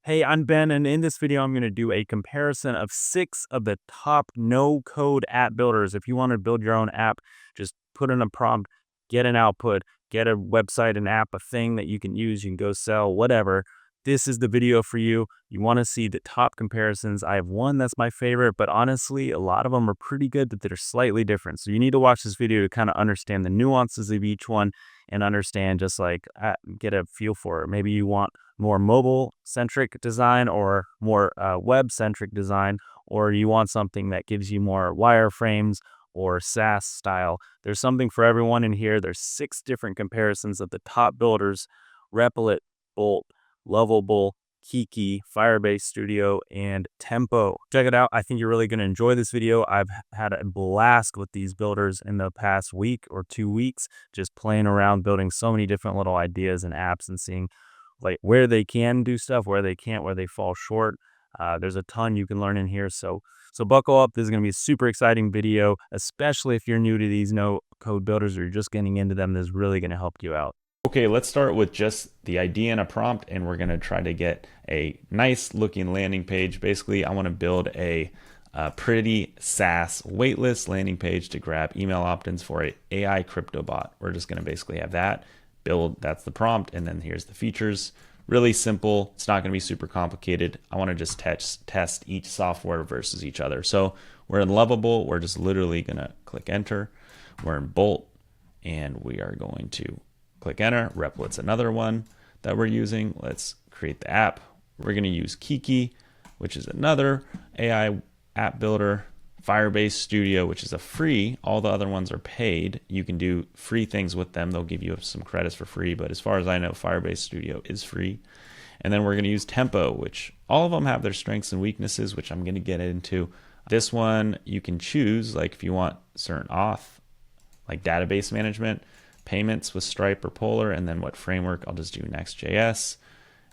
Hey, I'm Ben, and in this video, I'm going to do a comparison of 6 of the top no-code app builders. If you want to build your own app, just put in a prompt, get an output, get a website, an app, a thing that you can use, you can go sell, whatever. This is the video for you. You want to see the top comparisons. I have one that's my favorite, but honestly, a lot of them are pretty good, but they're slightly different. So you need to watch this video to kind of understand the nuances of each one and understand just like get a feel for it. Maybe you want more mobile centric design or more web centric design, or you want something that gives you more wireframes or SaaS style. There's something for everyone in here. There's 6 different comparisons of the top builders: Replit, Bolt, Lovable, Kiki, Firebase Studio, and Tempo. Check it out. I think you're really going to enjoy this video. I've had a blast with these builders in the past week or 2 weeks, just playing around, building so many different little ideas and apps and seeing like where they can do stuff, where they can't, where they fall short. There's a ton you can learn in here. So buckle up. This is going to be a super exciting video, especially if you're new to these no code builders or you're just getting into them. This is really going to help you out. Okay, let's start with just the idea and a prompt, and we're going to try to get a nice looking landing page. Basically, I want to build a pretty SaaS waitlist landing page to grab email opt-ins for a AI crypto bot. We're just going to basically have that build. That's the prompt, and then here's the features. Really simple. It's not going to be super complicated. I want to just test each software versus each other. So we're in Lovable. We're just literally going to click enter. We're in Bolt, and we are going to click enter. Replit's another one that we're using. Let's create the app. We're going to use Kiki, which is another AI app builder. Firebase Studio, which is a free. All the other ones are paid. You can do free things with them. They'll give you some credits for free, but as far as I know, Firebase Studio is free. And then we're going to use Tempo, which all of them have their strengths and weaknesses, which I'm going to get into. This one you can choose, like if you want certain auth, like database management, payments with Stripe or Polar, and then what framework. I'll just do Next.js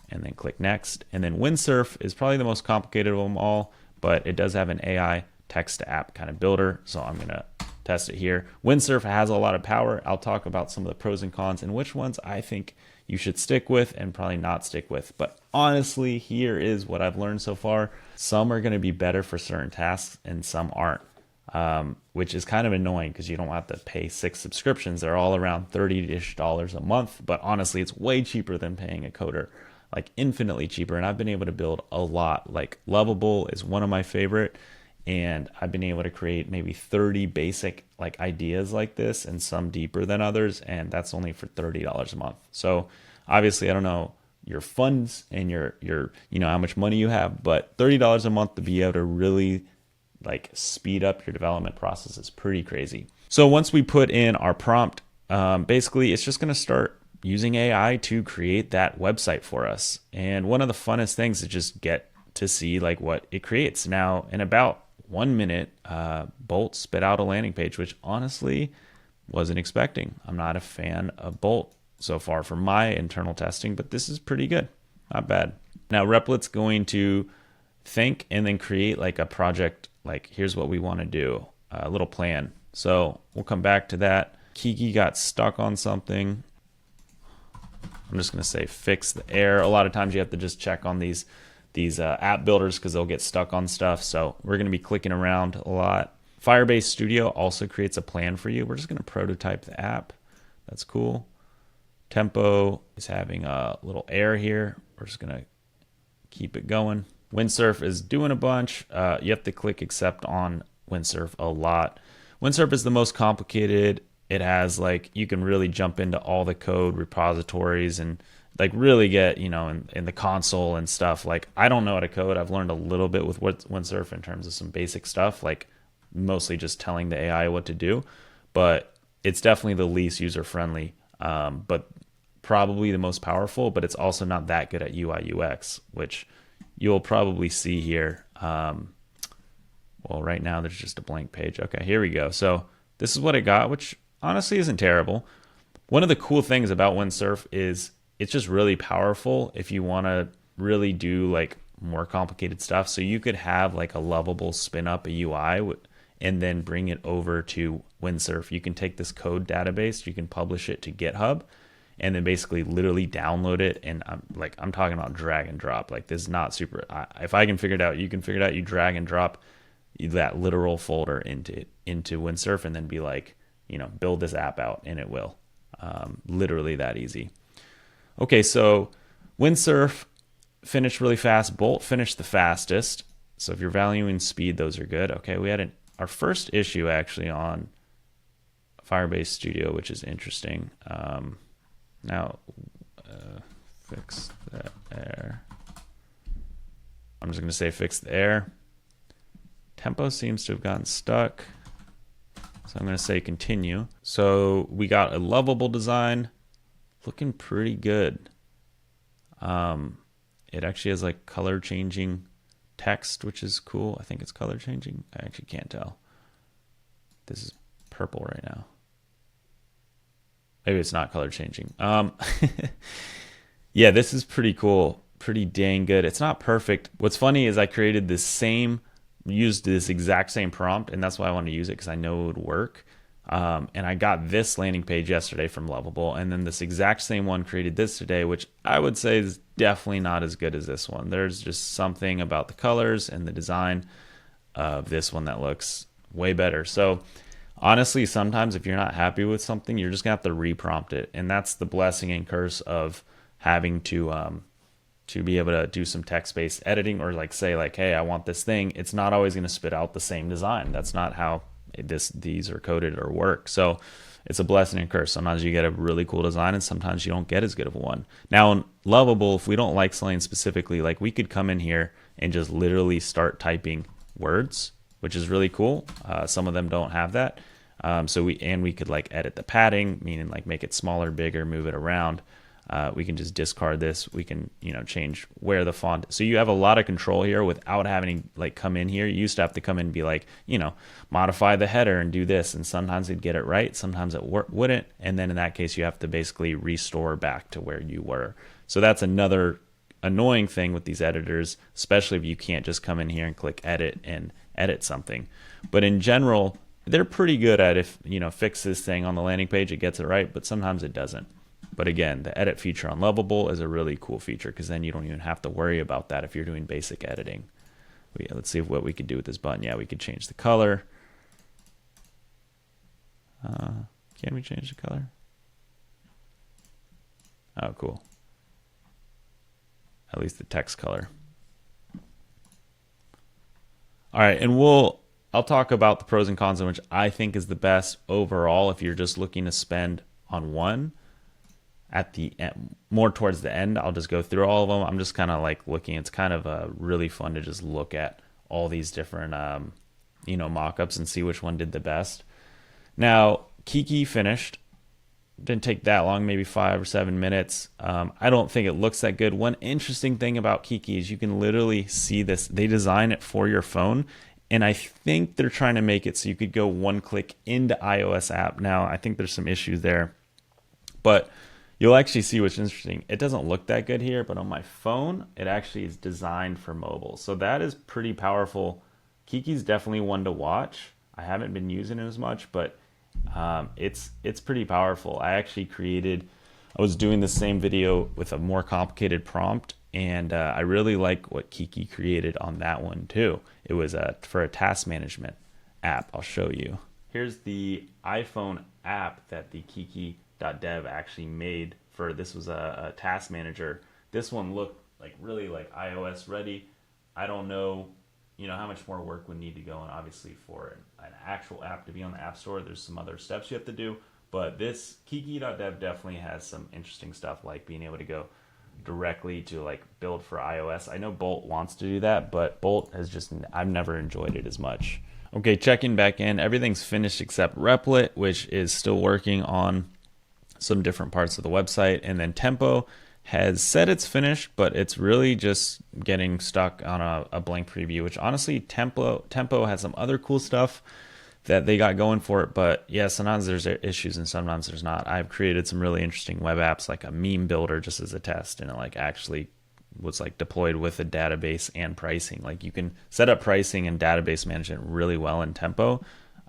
and then click next. And then Windsurf is probably the most complicated of them all, but it does have an AI text to app kind of builder. So I'm going to test it here. Windsurf has a lot of power. I'll talk about some of the pros and cons and which ones I think you should stick with and probably not stick with. But honestly, here is what I've learned so far. Some are going to be better for certain tasks and some aren't. Which is kind of annoying because you don't have to pay 6 subscriptions. They're all around $30-ish a month, but honestly, it's way cheaper than paying a coder, like infinitely cheaper. And I've been able to build a lot. Like Lovable is one of my favorite, and I've been able to create maybe 30 basic like ideas like this and some deeper than others, and that's only for $30 a month. So obviously, I don't know your funds and your how much money you have, but $30 a month to be able to really like speed up your development process is pretty crazy. So once we put in our prompt, basically it's just going to start using AI to create that website for us. And one of the funnest things is just get to see like what it creates. Now, in about 1 minute, Bolt spit out a landing page, which honestly wasn't expecting. I'm not a fan of Bolt so far for my internal testing, but this is pretty good, not bad. Now Replit's going to think and then create like a project. Like, here's what we want to do, a little plan. So we'll come back to that. Kiki got stuck on something. I'm just going to say fix the error. A lot of times you have to just check on these app builders because they'll get stuck on stuff. So we're going to be clicking around a lot. Firebase Studio also creates a plan for you. We're just going to prototype the app. That's cool. Tempo is having a little error here. We're just going to keep it going. Windsurf is doing a bunch. You have to click accept on Windsurf a lot. Windsurf is the most complicated. It has like, you can really jump into all the code repositories and like really get, in the console and stuff. Like, I don't know how to code. I've learned a little bit with Windsurf in terms of some basic stuff, like mostly just telling the AI what to do, but it's definitely the least user-friendly, but probably the most powerful, but it's also not that good at UI UX, which you'll probably see here. Well, right now there's just a blank page. Okay, here we go. So this is what it got, which honestly isn't terrible. One of the cool things about Windsurf is it's just really powerful if you want to really do like more complicated stuff. So you could have like a Lovable spin up a UI and then bring it over to Windsurf. You can take this code database, you can publish it to GitHub, and then basically literally download it. And I'm talking about drag and drop. Like, this is not super. If I can figure it out, you can figure it out. You drag and drop that literal folder into Windsurf, and then be like, build this app out, and it will. Literally that easy. Okay, so Windsurf finished really fast. Bolt finished the fastest. So if you're valuing speed, those are good. Okay, we had our first issue actually on Firebase Studio, which is interesting. Now, fix the error. I'm just going to say fix the error. Tempo seems to have gotten stuck. So I'm going to say continue. So we got a lovable design, looking pretty good. It actually has like color changing text, which is cool. I think it's color changing. I actually can't tell. This is purple right now. Maybe it's not color changing. Yeah, this is pretty cool. Pretty dang good. It's not perfect. What's funny is I created used this exact same prompt, and that's why I wanted to use it, because I know it would work. And I got this landing page yesterday from Lovable, and then this exact same one created this today, which I would say is definitely not as good as this one. There's just something about the colors and the design of this one that looks way better. So honestly, sometimes if you're not happy with something, you're just gonna have to reprompt it, and that's the blessing and curse of having to be able to do some text-based editing, or like say like, hey, I want this thing. It's not always going to spit out the same design. That's not how these are coded or work. So it's a blessing and curse. Sometimes you get a really cool design, and sometimes you don't get as good of a one. Now in Lovable, if we don't like something specifically, like we could come in here and just literally start typing words, which is really cool. Some of them don't have that. So we could like edit the padding, meaning like make it smaller, bigger, move it around. We can just discard this. We can, change where the font. So you have a lot of control here without having to like come in here. You used to have to come in and be like, modify the header and do this. And sometimes it'd get it right. Sometimes it wouldn't. And then in that case, you have to basically restore back to where you were. So that's another annoying thing with these editors, especially if you can't just come in here and click edit and edit something. But in general, they're pretty good at fix this thing on the landing page, it gets it right, but sometimes it doesn't. But again, the edit feature on Lovable is a really cool feature, because then you don't even have to worry about that if you're doing basic editing. Let's see what we could do with this button. Yeah, we could change the color. Can we change the color? Oh, cool. At least the text color. All right, and I'll talk about the pros and cons, which I think is the best overall if you're just looking to spend on one. At the end, more towards the end, I'll just go through all of them. I'm just kind of like looking. It's kind of really fun to just look at all these different, mock-ups and see which one did the best. Now, Kiki finished. Didn't take that long, maybe 5 or 7 minutes. I don't think it looks that good. One interesting thing about Kiki is you can literally see this. They design it for your phone, and I think they're trying to make it so you could go one click into iOS app. Now, I think there's some issues there, but you'll actually see what's interesting. It doesn't look that good here, but on my phone, it actually is designed for mobile. So that is pretty powerful. Kiki's definitely one to watch. I haven't been using it as much, but it's pretty powerful. I was doing the same video with a more complicated prompt, and I really like what Kiki created on that one too. It was for a task management app. I'll show you. Here's the iPhone app that the Kiki.dev actually made this was a task manager. This one looked like really like iOS ready. I don't know, how much more work would need to go on, obviously, for an actual app to be on the App Store. There's some other steps you have to do, but this Kiki.dev definitely has some interesting stuff, like being able to go directly to like build for iOS. I know Bolt wants to do that, but Bolt I've never enjoyed it as much. Okay, checking back in, everything's finished except Replit, which is still working on some different parts of the website. And then Tempo has said it's finished, but it's really just getting stuck on a blank preview, which honestly, Tempo has some other cool stuff that they got going for it. But yeah, sometimes there's issues and sometimes there's not. I've created some really interesting web apps, like a meme builder, just as a test, and it like actually was like deployed with a database and pricing. Like you can set up pricing and database management really well in Tempo.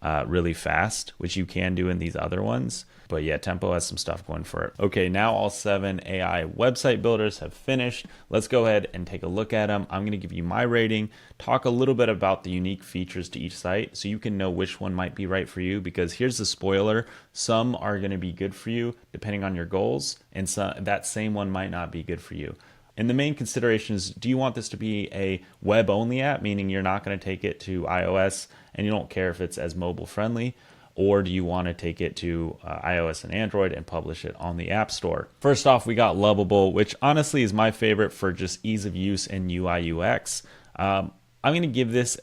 really fast, which you can do in these other ones. But yeah, Tempo has some stuff going for it. Okay, now all 7 AI website builders have finished. Let's go ahead and take a look at them. I'm going to give you my rating, talk a little bit about the unique features to each site so you can know which one might be right for you, because here's the spoiler. Some are going to be good for you depending on your goals, and that same one might not be good for you. And the main consideration is, do you want this to be a web-only app, meaning you're not going to take it to iOS and you don't care if it's as mobile friendly? Or do you want to take it to iOS and Android and publish it on the App Store? First off, we got Lovable, which honestly is my favorite for just ease of use and UI UX. I'm going to give this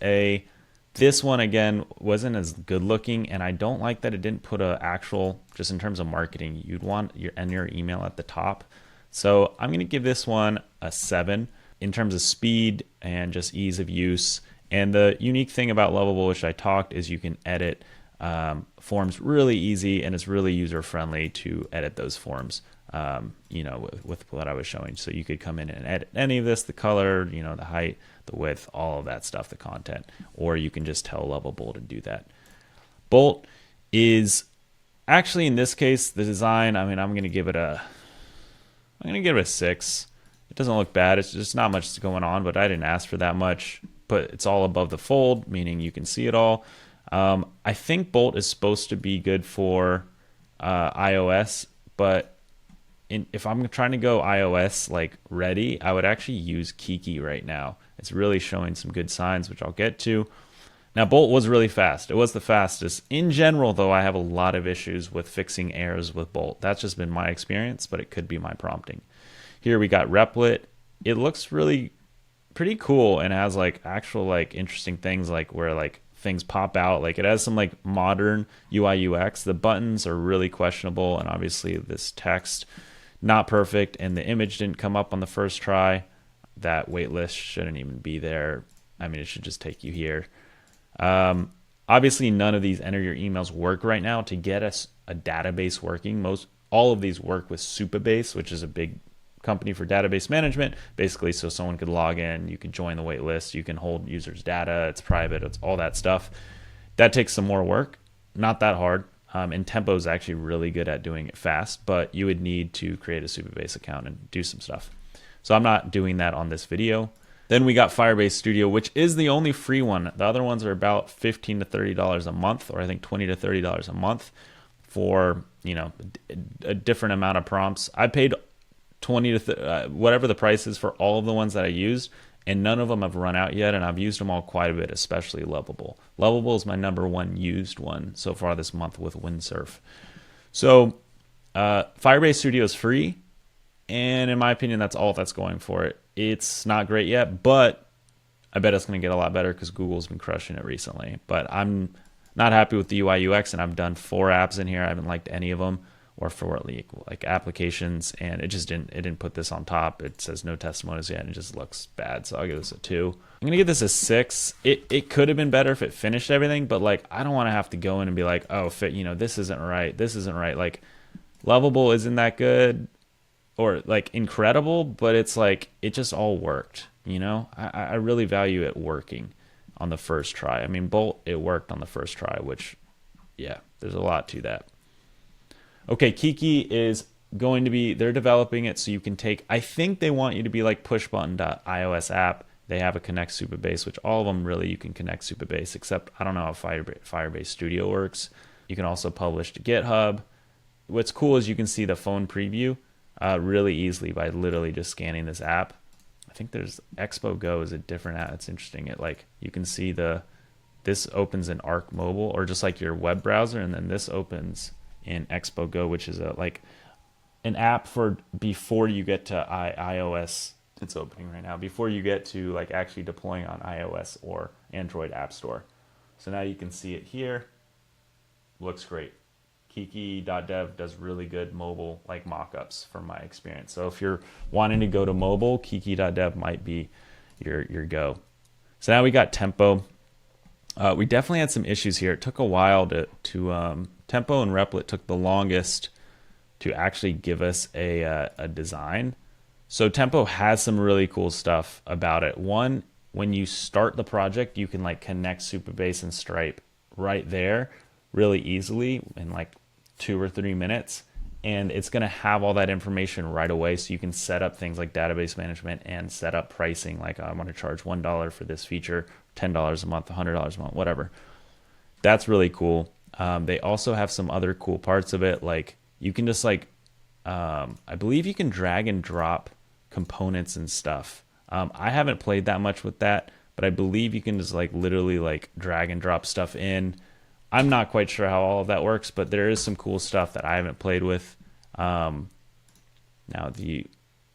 this one again wasn't as good looking, and I don't like that it didn't put a actual, just in terms of marketing, you'd want your email at the top. So I'm going to give this one a 7 in terms of speed and just ease of use. And the unique thing about Lovable, which I talked, is you can edit forms really easy, and it's really user friendly to edit those forms, with what I was showing. So you could come in and edit any of this, the color, the height, the width, all of that stuff, the content, or you can just tell Lovable to do that. Bolt is actually, in this case, the design, I'm going to give it a 6. It doesn't look bad. It's just not much going on, but I didn't ask for that much. But it's all above the fold, meaning you can see it all. I think Bolt is supposed to be good for iOS, but if I'm trying to go iOS like ready, I would actually use Kiki right now. It's really showing some good signs, which I'll get to. Now, Bolt was really fast. It was the fastest. In general, though, I have a lot of issues with fixing errors with Bolt. That's just been my experience, but it could be my prompting. Here we got Replit. It looks really pretty cool and has like actual like interesting things, like where like things pop out. Like it has some like modern UI UX. The buttons are really questionable, and obviously this text not perfect, and the image didn't come up on the first try. That waitlist shouldn't even be there. I mean, it should just take you here. Obviously none of these enter your emails work right now. To get us a database working, all of these work with Supabase, which is a big company for database management, basically, so someone could log in, you could join the wait list, you can hold users' data, it's private, it's all that stuff. That takes some more work, not that hard, and Tempo is actually really good at doing it fast, but you would need to create a Supabase account and do some stuff. So I'm not doing that on this video. Then we got Firebase Studio, which is the only free one. The other ones are about $15 to $30 a month, or I think $20 to $30 a month for, a different amount of prompts. I paid 20 to whatever the price is for all of the ones that I used, and none of them have run out yet, and I've used them all quite a bit, especially Lovable. Lovable is my #1 used one so far this month with Windsurf. So Firebase Studio is free, and in my opinion, that's all that's going for it. It's not great yet, but I bet it's going to get a lot better because Google's been crushing it recently. But I'm not happy with the UI UX, and I've done 4 apps in here. I haven't liked any of them, or for like applications, and it didn't put this on top. It says no testimonials yet, and it just looks bad. So I'll give this a 2. I'm gonna give this a 6. It could have been better if it finished everything, but like I don't want to have to go in and be like, oh, this isn't right. Like Lovable isn't that good or like incredible, but it's like it just all worked. I really value it working on the first try. I mean, Bolt, it worked on the first try, which yeah, there's a lot to that. Okay, Kiki is going to be, they're developing it so you can take, I think they want you to be like pushbutton.iOS app. They have a Connect Supabase, which all of them really you can connect Supabase, except I don't know how Firebase Studio works. You can also publish to GitHub. What's cool is you can see the phone preview really easily by literally just scanning this app. I think there's Expo Go is a different app. It's interesting. It like you can see this opens in Arc Mobile or just like your web browser, and then this opens in Expo Go, which is like an app for before you get to iOS. It's opening right now before you get to like actually deploying on iOS or Android App Store. So now you can see it here. Looks great. Kiki.dev does really good mobile like mockups from my experience. So if you're wanting to go to mobile, Kiki.dev might be your go. So now we got Tempo. We definitely had some issues here. It took a while to Tempo and Replit took the longest to actually give us a design. So Tempo has some really cool stuff about it. One, when you start the project, you can like connect Supabase and Stripe right there really easily in like 2 or 3 minutes. And it's going to have all that information right away, so you can set up things like database management and set up pricing, like I want to charge $1 for this feature, $10 a month, $100 a month, whatever. That's really cool. They also have some other cool parts of it, like you can just like I believe you can drag and drop components and stuff. I haven't played that much with that, but I believe you can just like literally like drag and drop stuff in. I'm not quite sure how all of that works, but there is some cool stuff that I haven't played with. Now the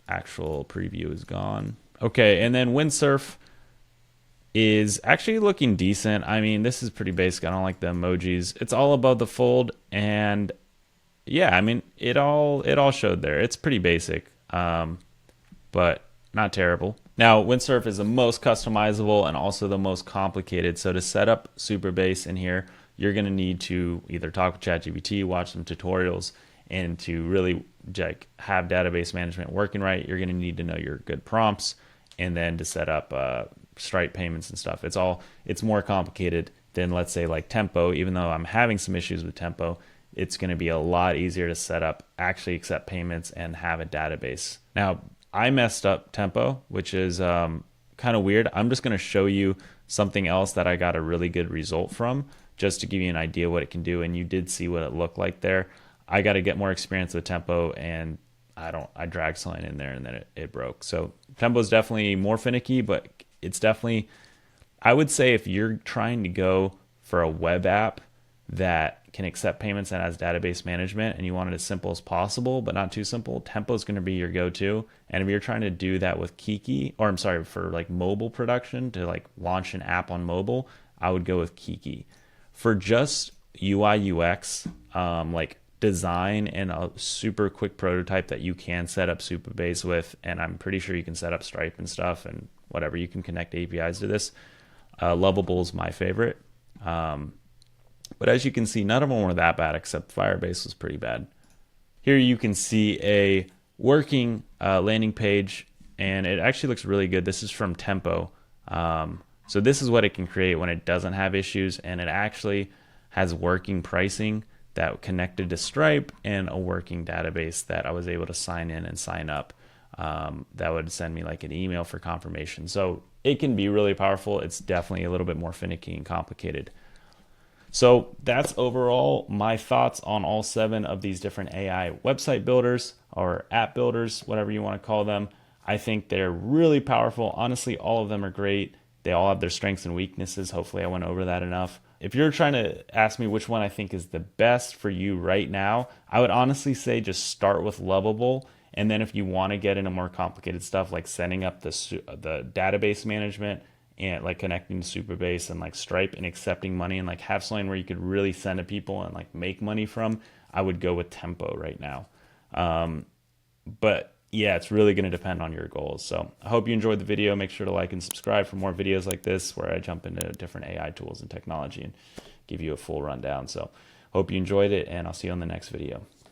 actual preview is gone. Okay, and then Windsurf is actually looking decent. I mean, this is pretty basic. I don't like the emojis. It's all above the fold, and yeah, I mean, it all showed there. It's pretty basic, but not terrible. Now, Windsurf is the most customizable and also the most complicated. So to set up Supabase in here, you're going to need to either talk with ChatGPT, watch some tutorials, and to really like have database management working right, you're going to need to know your good prompts, and then to set up Stripe payments and stuff. It's more complicated than, let's say, like Tempo. Even though I'm having some issues with Tempo, it's going to be a lot easier to set up, actually accept payments, and have a database. Now, I messed up Tempo, which is kind of weird. I'm just going to show you something else that I got a really good result from, just to give you an idea what it can do. And you did see what it looked like there. I got to get more experience with Tempo, and I dragged something in there and then it broke. So Tempo is definitely more finicky, but it's definitely, I would say if you're trying to go for a web app that can accept payments and has database management, and you want it as simple as possible but not too simple, Tempo is going to be your go-to. And if you're trying to do that with Kiki, or I'm sorry, for like mobile production, to like launch an app on mobile, I would go with Kiki. For just UI UX, like design and a super quick prototype that you can set up Supabase with, and I'm pretty sure you can set up Stripe and stuff and whatever, you can connect APIs to this. Lovable is my favorite. But as you can see, none of them were that bad, except Firebase was pretty bad. Here you can see a working landing page, and it actually looks really good. This is from Tempo. So this is what it can create when it doesn't have issues, and it actually has working pricing that connected to Stripe and a working database that I was able to sign in and sign up. That would send me like an email for confirmation. So it can be really powerful. It's definitely a little bit more finicky and complicated. So that's overall my thoughts on all 7 of these different AI website builders or app builders, whatever you want to call them. I think they're really powerful. Honestly, all of them are great. They all have their strengths and weaknesses. Hopefully I went over that enough. If you're trying to ask me which one I think is the best for you right now, I would honestly say just start with Lovable. And then if you want to get into more complicated stuff like setting up the database management and like connecting to Supabase and like Stripe and accepting money and like have something where you could really send to people and like make money from, I would go with Tempo right now. But yeah, it's really going to depend on your goals. So I hope you enjoyed the video. Make sure to like and subscribe for more videos like this where I jump into different AI tools and technology and give you a full rundown. So hope you enjoyed it, and I'll see you on the next video.